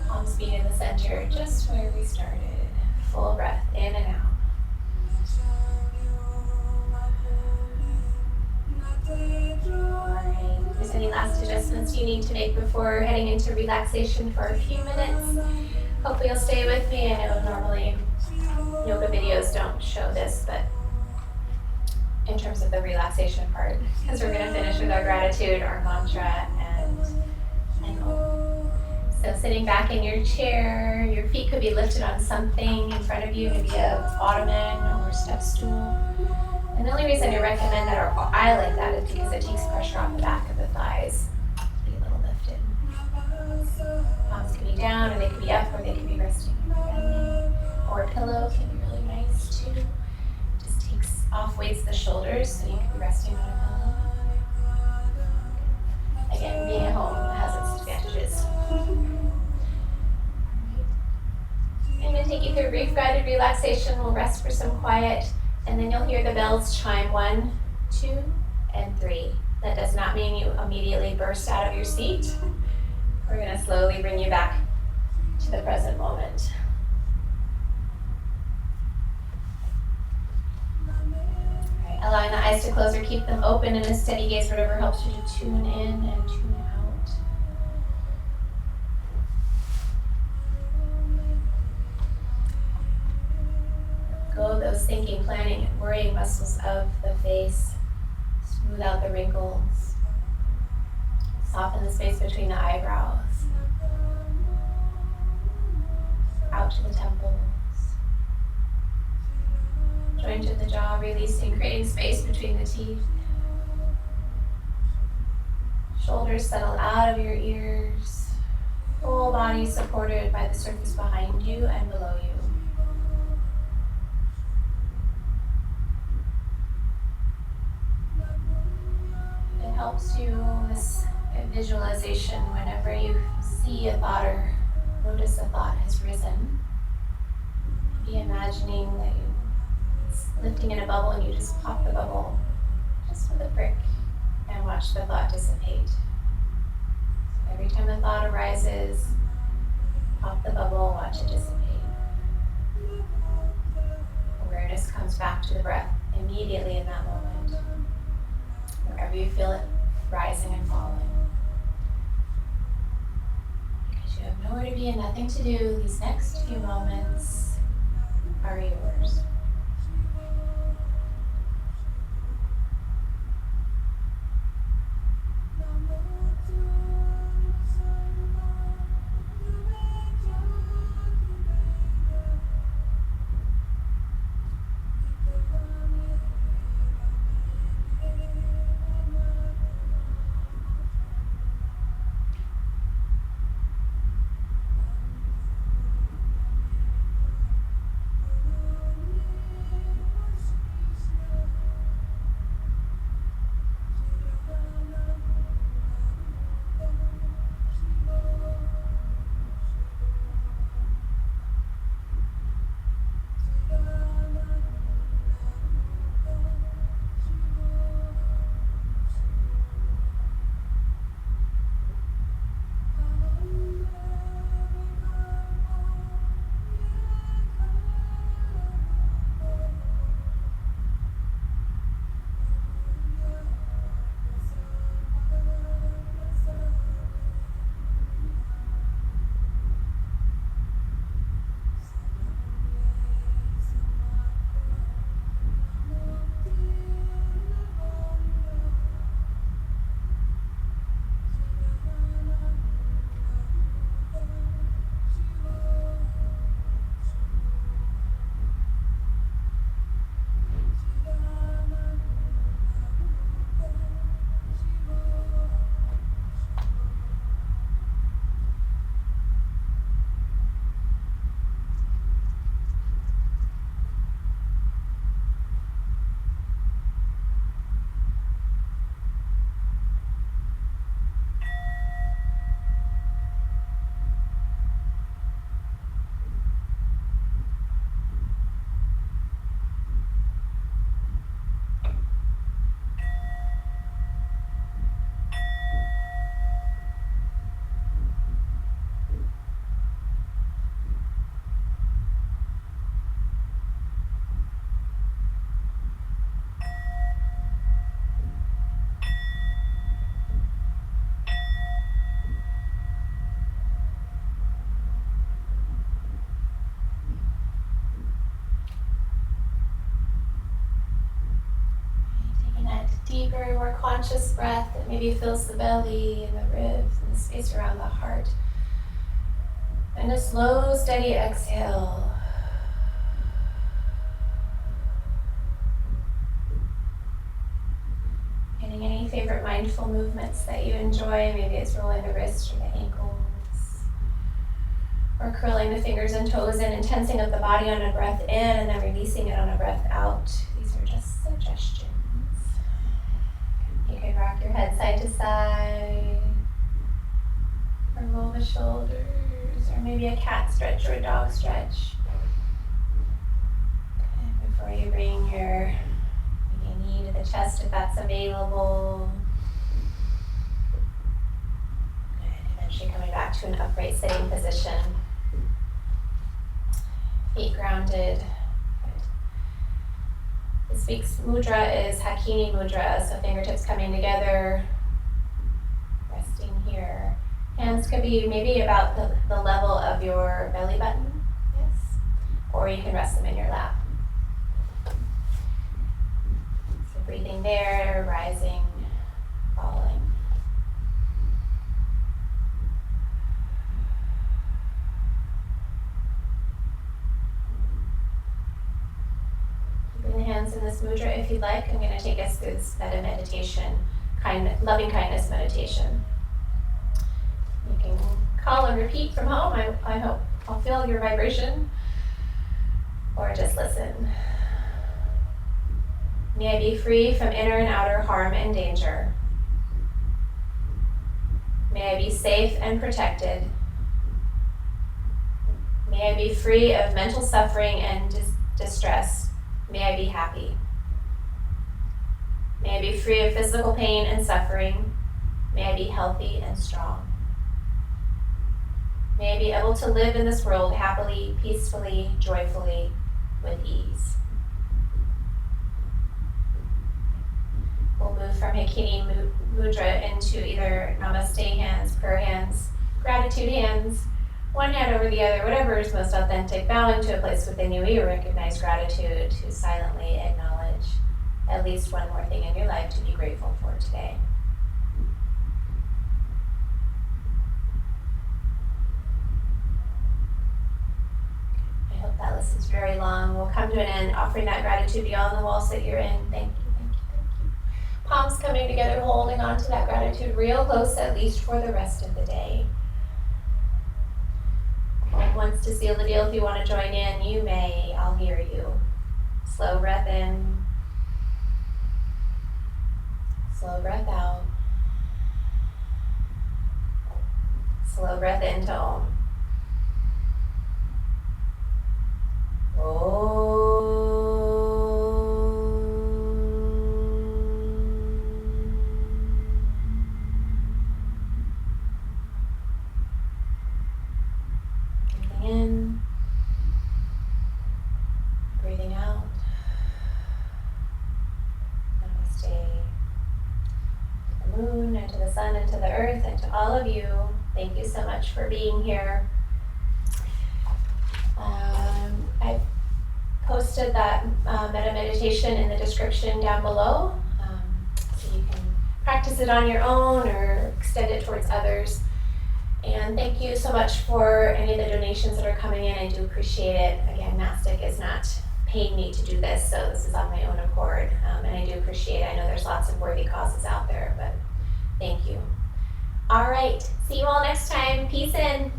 Palms meet in the center, just where we started. Full breath, in and out. Alright, if there's any last adjustments you need to make before heading into relaxation for a few minutes, hopefully you'll stay with me. I know normally yoga videos don't show this, but in terms of the relaxation part, because we're going to finish with our gratitude, our mantra, and home. So sitting back in your chair, your feet could be lifted on something in front of you, maybe an ottoman or step stool. And the only reason I recommend that, or I like that, is because it takes pressure off the back of the thighs. Be a little lifted. Palms can be down, or they can be up, or they can be resting on your belly. Or a pillow can be really nice too. Just takes off weights the shoulders, so you can be resting on a pillow. Again, being at home has its advantages. I'm going to take you through a brief guided relaxation. We'll rest for some quiet, and then you'll hear the bells chime 1, 2, and 3. That does not mean you immediately burst out of your seat. We're going to slowly bring you back to the present moment. All right, allowing the eyes to close or keep them open in a steady gaze, whatever helps you to tune in and tune out. Go those thinking, planning, and worrying muscles of the face. Smooth out the wrinkles. Soften the space between the eyebrows. Out to the temples. Join to the jaw, releasing, creating space between the teeth. Shoulders settle out of your ears. Whole body supported by the surface behind you and below you. It helps you, this visualization, whenever you see a thought or notice a thought has risen. Be imagining that it's lifting in a bubble and you just pop the bubble just with a prick and watch the thought dissipate. So every time a thought arises, pop the bubble, watch it dissipate. Awareness comes back to the breath immediately in that moment. Wherever you feel it rising and falling. Because you have nowhere to be and nothing to do, these next few moments are yours. conscious breath that maybe fills the belly and the ribs and the space around the heart. And a slow, steady exhale. Getting any favorite mindful movements that you enjoy. Maybe it's rolling the wrists or the ankles, or curling the fingers and toes in and tensing up the body on a breath in and then releasing it on a breath out. These are just suggestions. You can rock your head side to side, or roll the shoulders, or maybe a cat stretch or a dog stretch. Okay, before you bring your knee to the chest if that's available. Good. Eventually coming back to an upright sitting position. Feet grounded. Good. This week's mudra is Hakini mudra, so fingertips coming together, resting here. Hands could be maybe about the level of your belly button, yes, or you can rest them in your lap. So breathing there, rising, falling. Keeping the hands in this mudra if you'd like. I'm going to take us through this metta meditation, loving kindness meditation. You can call and repeat from home. I hope I'll feel your vibration, or just listen. May I be free from inner and outer harm and danger. May I be safe and protected. May I be free of mental suffering and distress. May I be happy. May I be free of physical pain and suffering. May I be healthy and strong. May I be able to live in this world happily, peacefully, joyfully, with ease. We'll move from Hakini mudra into either Namaste hands, prayer hands, gratitude hands, one hand over the other, whatever is most authentic, bowing to a place within you where you recognize gratitude, to silently acknowledge at least one more thing in your life to be grateful for today. I hope that list is very long. We'll come to an end offering that gratitude beyond the walls that you're in. Thank you, thank you, thank you. Palms coming together, holding on to that gratitude real close, at least for the rest of the day. Wants to seal the deal. If you want to join in, you may. I'll hear you. Slow breath in. Slow breath out. Slow breath into Om. In, breathing out. Namaste. To the moon and to the sun and to the earth and to all of you. Thank you so much for being here. I posted that metta meditation in the description down below, so you can practice it on your own or extend it towards others. And thank you so much for any of the donations that are coming in. I do appreciate it. Again, Mastic is not paying me to do this, so this is on my own accord. And I do appreciate it. I know there's lots of worthy causes out there, but thank you. All right, see you all next time. Peace in.